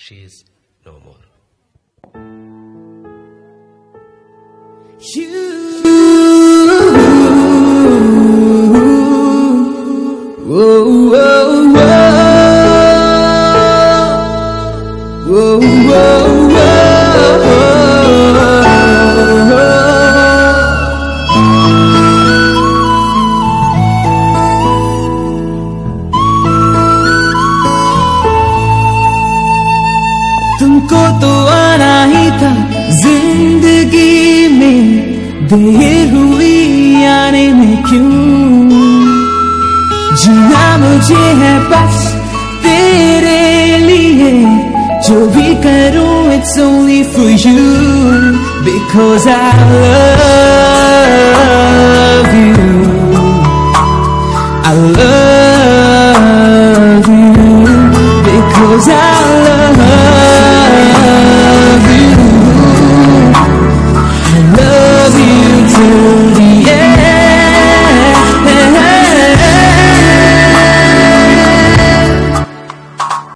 she is no more. तुमको तो आना ही था जिंदगी में, देर हुई आने में क्यों? जीना मुझे है बस तेरे लिए, जो भी करूं it's only for you, because I love